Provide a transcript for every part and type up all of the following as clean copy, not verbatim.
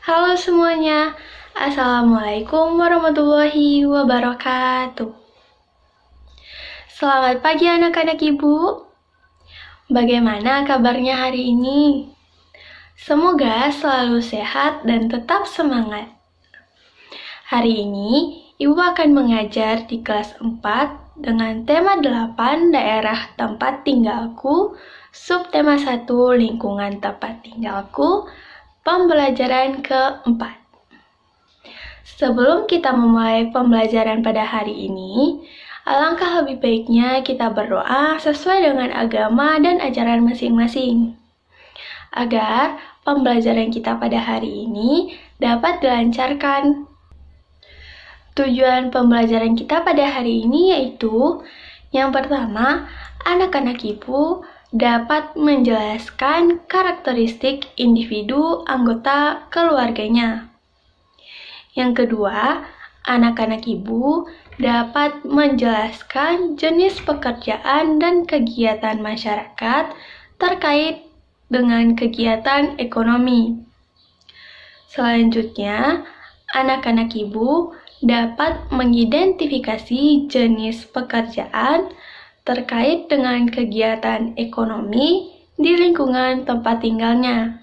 Halo semuanya, Assalamualaikum warahmatullahi wabarakatuh. Selamat pagi anak-anak ibu. Bagaimana kabarnya hari ini? Semoga selalu sehat dan tetap semangat. Hari ini, ibu akan mengajar di kelas 4 dengan tema 8 daerah tempat tinggalku, subtema 1 lingkungan tempat tinggalku, pembelajaran keempat. Sebelum kita memulai pembelajaran pada hari ini, alangkah lebih baiknya kita berdoa sesuai dengan agama dan ajaran masing-masing, agar pembelajaran kita pada hari ini dapat dilancarkan. Tujuan pembelajaran kita pada hari ini yaitu, yang pertama, anak-anak ibu dapat menjelaskan karakteristik individu anggota keluarganya. Yang kedua, anak-anak ibu dapat menjelaskan jenis pekerjaan dan kegiatan masyarakat terkait dengan kegiatan ekonomi. Selanjutnya, anak-anak ibu dapat mengidentifikasi jenis pekerjaan terkait dengan kegiatan ekonomi di lingkungan tempat tinggalnya.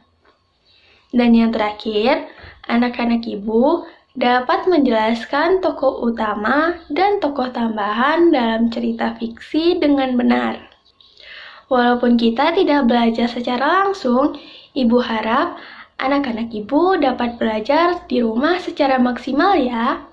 Dan yang terakhir, anak-anak ibu dapat menjelaskan tokoh utama dan tokoh tambahan dalam cerita fiksi dengan benar. Walaupun kita tidak belajar secara langsung, ibu harap anak-anak ibu dapat belajar di rumah secara maksimal ya.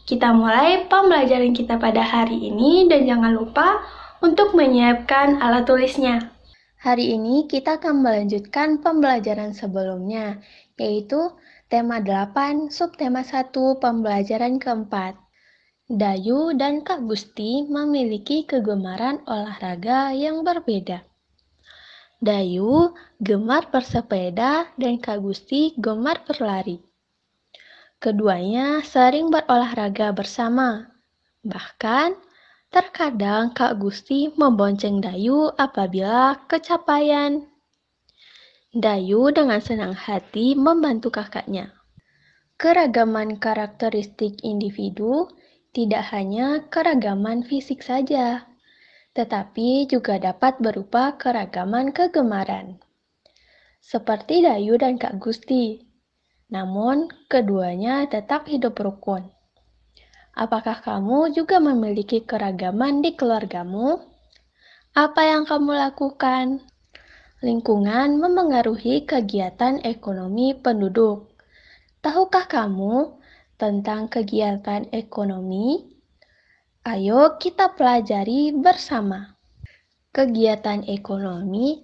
Kita mulai pembelajaran kita pada hari ini dan jangan lupa untuk menyiapkan alat tulisnya. Hari ini kita akan melanjutkan pembelajaran sebelumnya, yaitu tema 8, subtema 1, pembelajaran keempat. Dayu dan Kak Gusti memiliki kegemaran olahraga yang berbeda. Dayu gemar bersepeda dan Kak Gusti gemar berlari. Keduanya sering berolahraga bersama. Bahkan, terkadang Kak Gusti membonceng Dayu apabila kecapean. Dayu dengan senang hati membantu kakaknya. Keragaman karakteristik individu tidak hanya keragaman fisik saja, tetapi juga dapat berupa keragaman kegemaran. Seperti Dayu dan Kak Gusti. Namun, keduanya tetap hidup rukun. Apakah kamu juga memiliki keragaman di keluargamu? Apa yang kamu lakukan? Lingkungan memengaruhi kegiatan ekonomi penduduk. Tahukah kamu tentang kegiatan ekonomi? Ayo kita pelajari bersama. Kegiatan ekonomi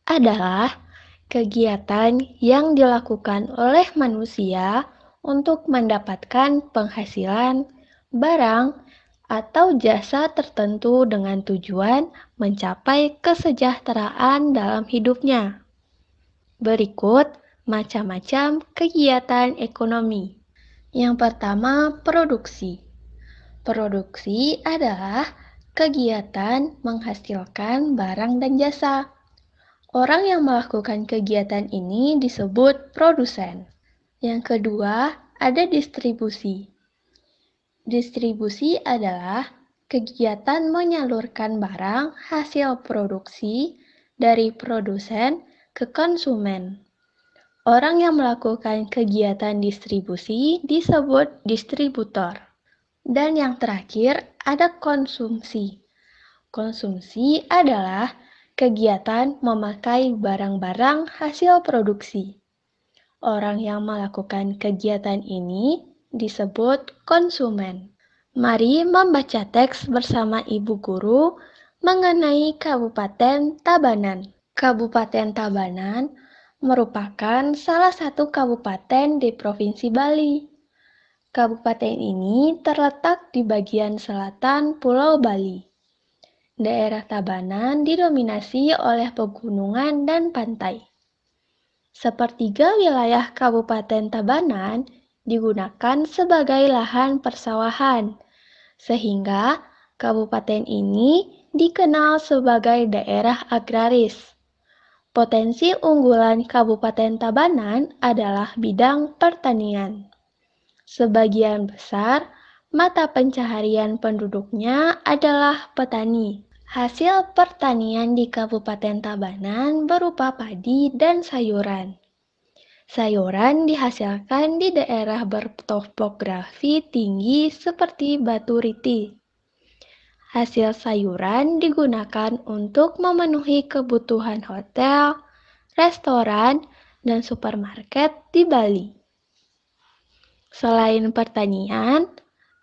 adalah kegiatan yang dilakukan oleh manusia untuk mendapatkan penghasilan, barang, atau jasa tertentu dengan tujuan mencapai kesejahteraan dalam hidupnya. Berikut macam-macam kegiatan ekonomi. Yang pertama, produksi. Produksi adalah kegiatan menghasilkan barang dan jasa. Orang yang melakukan kegiatan ini disebut produsen. Yang kedua, ada distribusi. Distribusi adalah kegiatan menyalurkan barang hasil produksi dari produsen ke konsumen. Orang yang melakukan kegiatan distribusi disebut distributor. Dan yang terakhir, ada konsumsi. Konsumsi adalah kegiatan memakai barang-barang hasil produksi. Orang yang melakukan kegiatan ini disebut konsumen. Mari membaca teks bersama Ibu Guru mengenai Kabupaten Tabanan. Kabupaten Tabanan merupakan salah satu kabupaten di Provinsi Bali. Kabupaten ini terletak di bagian selatan Pulau Bali. Daerah Tabanan didominasi oleh pegunungan dan pantai. Sepertiga wilayah Kabupaten Tabanan digunakan sebagai lahan persawahan, sehingga kabupaten ini dikenal sebagai daerah agraris. Potensi unggulan Kabupaten Tabanan adalah bidang pertanian. Sebagian besar mata pencaharian penduduknya adalah petani. Hasil pertanian di Kabupaten Tabanan berupa padi dan sayuran. Sayuran dihasilkan di daerah bertopografi tinggi seperti Batu Riti. Hasil sayuran digunakan untuk memenuhi kebutuhan hotel, restoran, dan supermarket di Bali. Selain pertanian,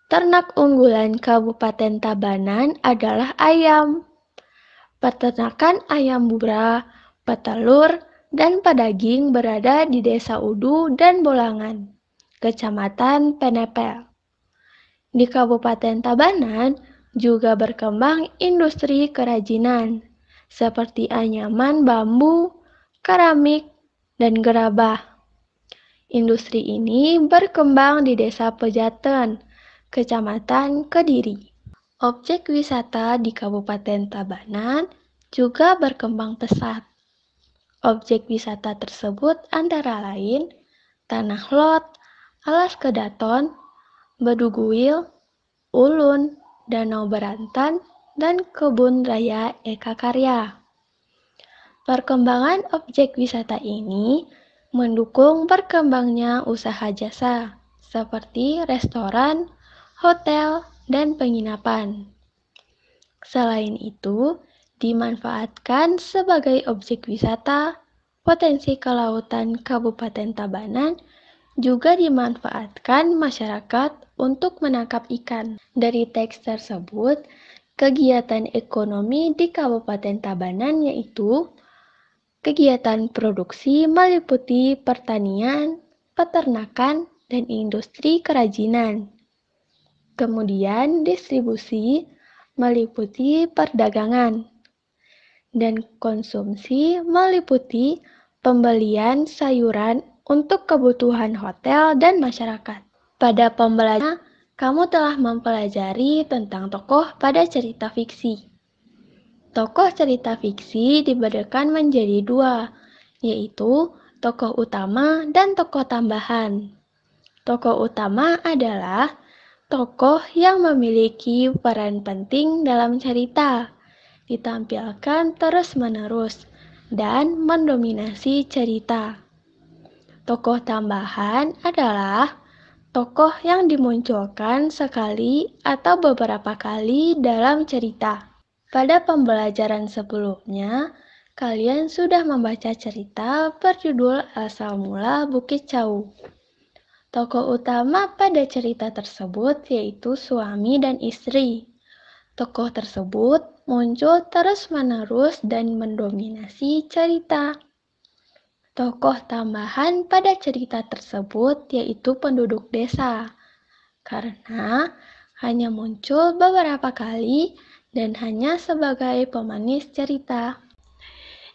ternak unggulan Kabupaten Tabanan adalah ayam. Peternakan ayam murah, petelur, dan pedaging berada di Desa Udu dan Bolangan, Kecamatan Penepel. Di Kabupaten Tabanan juga berkembang industri kerajinan, seperti anyaman bambu, keramik, dan gerabah. Industri ini berkembang di Desa Pejaten, Kecamatan Kediri. Objek wisata di Kabupaten Tabanan juga berkembang pesat. Objek wisata tersebut antara lain Tanah Lot, Alas Kedaton, Beduguil, Ulun, Danau Berantan, dan Kebun Raya Eka Karya. Perkembangan objek wisata ini mendukung berkembangnya usaha jasa seperti restoran, hotel, dan penginapan. Selain itu, dimanfaatkan sebagai objek wisata, potensi kelautan Kabupaten Tabanan juga dimanfaatkan masyarakat untuk menangkap ikan. Dari teks tersebut, kegiatan ekonomi di Kabupaten Tabanan yaitu kegiatan produksi meliputi pertanian, peternakan, dan industri kerajinan. Kemudian distribusi meliputi perdagangan, dan konsumsi meliputi pembelian sayuran untuk kebutuhan hotel dan masyarakat. Pada pembelajaran, kamu telah mempelajari tentang tokoh pada cerita fiksi. Tokoh cerita fiksi dibedakan menjadi dua, yaitu tokoh utama dan tokoh tambahan. Tokoh utama adalah tokoh yang memiliki peran penting dalam cerita, ditampilkan terus-menerus, dan mendominasi cerita. Tokoh tambahan adalah tokoh yang dimunculkan sekali atau beberapa kali dalam cerita. Pada pembelajaran sebelumnya, kalian sudah membaca cerita berjudul Asal Mula Bukit Cau. Tokoh utama pada cerita tersebut yaitu suami dan istri. Tokoh tersebut muncul terus-menerus dan mendominasi cerita. Tokoh tambahan pada cerita tersebut yaitu penduduk desa, karena hanya muncul beberapa kali dan hanya sebagai pemanis cerita.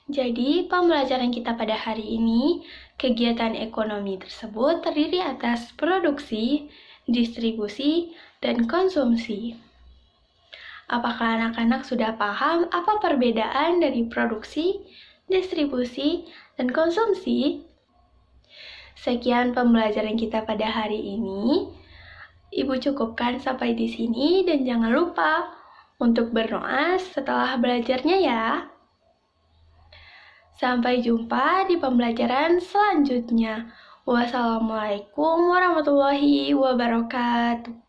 Jadi, pembelajaran kita pada hari ini, kegiatan ekonomi tersebut terdiri atas produksi, distribusi, dan konsumsi. Apakah anak-anak sudah paham apa perbedaan dari produksi, distribusi, dan konsumsi? Sekian pembelajaran kita pada hari ini. Ibu cukupkan sampai di sini dan jangan lupa untuk berdoa setelah belajarnya ya. Sampai jumpa di pembelajaran selanjutnya. Wassalamualaikum warahmatullahi wabarakatuh.